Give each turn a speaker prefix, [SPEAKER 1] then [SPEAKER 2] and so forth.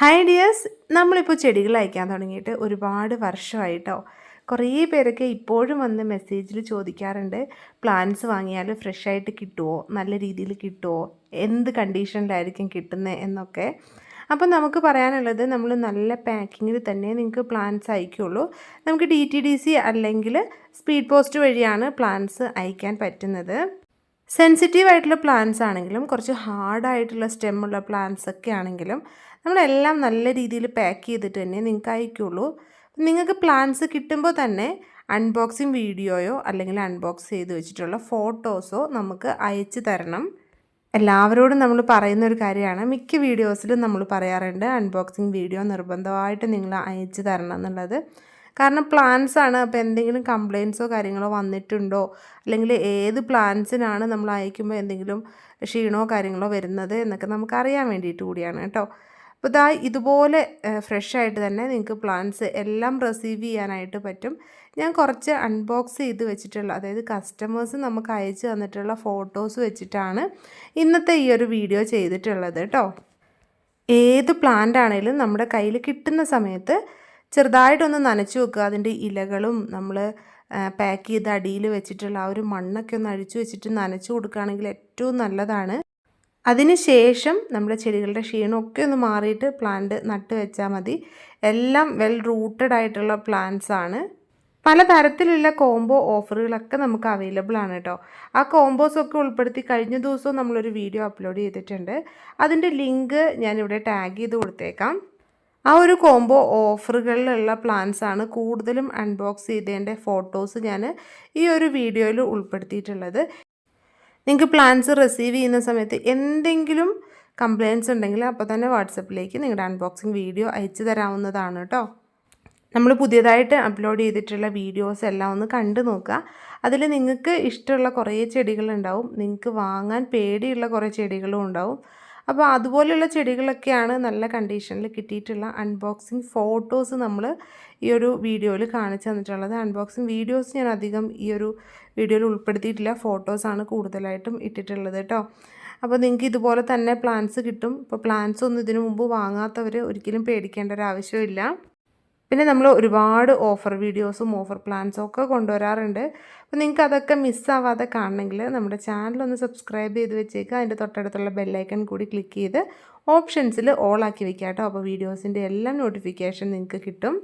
[SPEAKER 1] Hi dears, നമ്മളിപ്പോൾ ചെടികൾ അയക്കാൻ തുടങ്ങിയിട്ട് ഒരുപാട് വർഷമായിട്ടോ. കുറേ പേരൊക്കെ ഇപ്പോഴും വന്ന് മെസ്സേജിൽ ചോദിക്കാറുണ്ട്, പ്ലാന്റ്സ് വാങ്ങിയാൽ ഫ്രഷ് ആയിട്ട് കിട്ടുമോ, നല്ല രീതിയിൽ കിട്ടുമോ, എന്ത് കണ്ടീഷനിലായിരിക്കും കിട്ടുന്നത് എന്നൊക്കെ. അപ്പം നമുക്ക് പറയാനുള്ളത്, നമ്മൾ നല്ല പാക്കിങ്ങിൽ തന്നെ നിങ്ങൾക്ക് പ്ലാന്റ്സ് അയക്കുള്ളൂ. നമുക്ക് DTDC അല്ലെങ്കിൽ സ്പീഡ് പോസ്റ്റ് വഴിയാണ് പ്ലാന്റ്സ് അയക്കാൻ പറ്റുന്നത്. സെൻസിറ്റീവ് ആയിട്ടുള്ള പ്ലാന്റ്സ് ആണെങ്കിലും കുറച്ച് ഹാർഡായിട്ടുള്ള സ്റ്റെമ്മുള്ള പ്ലാന്റ്സ് ഒക്കെ ആണെങ്കിലും നമ്മളെല്ലാം നല്ല രീതിയിൽ പാക്ക് ചെയ്തിട്ട് തന്നെ നിങ്ങൾക്ക് അയക്കുള്ളൂ. നിങ്ങൾക്ക് പ്ലാന്റ്സ് കിട്ടുമ്പോൾ തന്നെ അൺബോക്സിങ് വീഡിയോയോ അല്ലെങ്കിൽ അൺബോക്സ് ചെയ്ത് വെച്ചിട്ടുള്ള ഫോട്ടോസോ നമുക്ക് അയച്ചു തരണം. എല്ലാവരോടും നമ്മൾ പറയുന്ന ഒരു കാര്യമാണ്, മിക്ക വീഡിയോസിലും നമ്മൾ പറയാറുണ്ട് അൺബോക്സിങ് വീഡിയോ നിർബന്ധമായിട്ട് നിങ്ങൾ അയച്ചു തരണം എന്നുള്ളത്. കാരണം പ്ലാന്റ്സ് ആണ്, അപ്പോൾ എന്തെങ്കിലും കംപ്ലയിൻസോ കാര്യങ്ങളോ വന്നിട്ടുണ്ടോ, അല്ലെങ്കിൽ ഏത് പ്ലാന്റ്സിനാണ് നമ്മൾ അയക്കുമ്പോൾ എന്തെങ്കിലും ക്ഷീണമോ കാര്യങ്ങളോ വരുന്നത് എന്നൊക്കെ നമുക്ക് അറിയാൻ വേണ്ടിയിട്ട് കൂടിയാണ് കേട്ടോ. അപ്പോൾ ഇതുപോലെ ഫ്രഷ് ആയിട്ട് തന്നെ നിങ്ങൾക്ക് പ്ലാന്റ്സ് എല്ലാം റിസീവ് ചെയ്യാനായിട്ട് പറ്റും. ഞാൻ കുറച്ച് അൺബോക്സ് ചെയ്ത് വെച്ചിട്ടുള്ള, അതായത് കസ്റ്റമേഴ്സ് നമുക്ക് അയച്ചു തന്നിട്ടുള്ള ഫോട്ടോസ് വെച്ചിട്ടാണ് ഇന്നത്തെ ഈ ഒരു വീഡിയോ ചെയ്തിട്ടുള്ളത് കേട്ടോ. ഏത് പ്ലാന്റ് ആണെങ്കിലും നമ്മുടെ കയ്യിൽ കിട്ടുന്ന സമയത്ത് ചെറുതായിട്ടൊന്ന് നനച്ച് വെക്കുക. അതിൻ്റെ ഇലകളും നമ്മൾ പാക്ക് ചെയ്ത് അടിയിൽ വെച്ചിട്ടുള്ള ആ ഒരു മണ്ണൊക്കെ ഒന്ന് അഴിച്ചു വെച്ചിട്ട് നനച്ച് കൊടുക്കുകയാണെങ്കിൽ ഏറ്റവും നല്ലതാണ്. അതിന് ശേഷം നമ്മുടെ ചെടികളുടെ ക്ഷീണമൊക്കെ ഒന്ന് മാറിയിട്ട് പ്ലാന്റ് നട്ട് വെച്ചാൽ മതി. എല്ലാം വെൽ റൂട്ടഡ് ആയിട്ടുള്ള പ്ലാന്റ്സ് ആണ്. പലതരത്തിലുള്ള കോംബോ ഓഫറുകളൊക്കെ നമുക്ക് അവൈലബിൾ ആണ് കേട്ടോ. ആ കോംബോസൊക്കെ ഉൾപ്പെടുത്തി കഴിഞ്ഞ ദിവസവും നമ്മളൊരു വീഡിയോ അപ്ലോഡ് ചെയ്തിട്ടുണ്ട്. അതിൻ്റെ ലിങ്ക് ഞാനിവിടെ ടാഗ് ചെയ്ത് കൊടുത്തേക്കാം. ആ ഒരു കോംബോ ഓഫറുകളിലുള്ള പ്ലാന്റ്സ് ആണ് കൂടുതലും അൺബോക്സ് ചെയ്തതിൻ്റെ ഫോട്ടോസ് ഞാൻ ഈ ഒരു വീഡിയോയിൽ ഉൾപ്പെടുത്തിയിട്ടുള്ളത്. നിങ്ങൾക്ക് പ്ലാന്റ്സ് റിസീവ് ചെയ്യുന്ന സമയത്ത് എന്തെങ്കിലും കംപ്ലയിൻറ്റ്സ് ഉണ്ടെങ്കിൽ അപ്പോൾ തന്നെ വാട്സപ്പിലേക്ക് നിങ്ങളുടെ അൺബോക്സിങ് വീഡിയോ അയച്ചു തരാവുന്നതാണ് കേട്ടോ. നമ്മൾ പുതിയതായിട്ട് അപ്ലോഡ് ചെയ്തിട്ടുള്ള വീഡിയോസ് എല്ലാം ഒന്ന് കണ്ടു നോക്കുക. അതിൽ നിങ്ങൾക്ക് ഇഷ്ടമുള്ള കുറേ ചെടികളുണ്ടാവും, നിങ്ങൾക്ക് വാങ്ങാൻ പേടിയുള്ള കുറേ ചെടികളും ഉണ്ടാവും. അപ്പോൾ അതുപോലെയുള്ള ചെടികളൊക്കെയാണ് നല്ല കണ്ടീഷനിൽ കിട്ടിയിട്ടുള്ള അൺബോക്സിങ് ഫോട്ടോസ് നമ്മൾ ഈ ഒരു വീഡിയോയിൽ കാണിച്ചു തന്നിട്ടുള്ളത്. അൺബോക്സിങ് വീഡിയോസ് ഞാൻ അധികം ഈ ഒരു വീഡിയോയിൽ ഉൾപ്പെടുത്തിയിട്ടില്ല, ഫോട്ടോസാണ് കൂടുതലായിട്ടും ഇട്ടിട്ടുള്ളത് കേട്ടോ. അപ്പോൾ നിങ്ങൾക്ക് ഇതുപോലെ തന്നെ പ്ലാന്റ്സ് കിട്ടും. ഇപ്പോൾ പ്ലാന്റ്സ് ഒന്നും ഇതിനു മുമ്പ് വാങ്ങാത്തവർ ഒരിക്കലും പേടിക്കേണ്ട ഒരു ആവശ്യമില്ല. പിന്നെ നമ്മൾ ഒരുപാട് ഓഫർ വീഡിയോസും ഓഫർ പ്ലാൻസും ഒക്കെ കൊണ്ടുവരാറുണ്ട്. അപ്പോൾ നിങ്ങൾക്ക് അതൊക്കെ മിസ്സാവാതെ കാണണമെങ്കിൽ നമ്മുടെ ചാനലൊന്ന് സബ്സ്ക്രൈബ് ചെയ്ത് വെച്ചേക്കുക. അതിൻ്റെ തൊട്ടടുത്തുള്ള ബെല്ലൈക്കൺ കൂടി ക്ലിക്ക് ചെയ്ത് ഓപ്ഷൻസിൽ ഓൾ ആക്കി വെക്കുക കേട്ടോ. അപ്പോൾ വീഡിയോസിൻ്റെ എല്ലാം നോട്ടിഫിക്കേഷൻ നിങ്ങൾക്ക് കിട്ടും.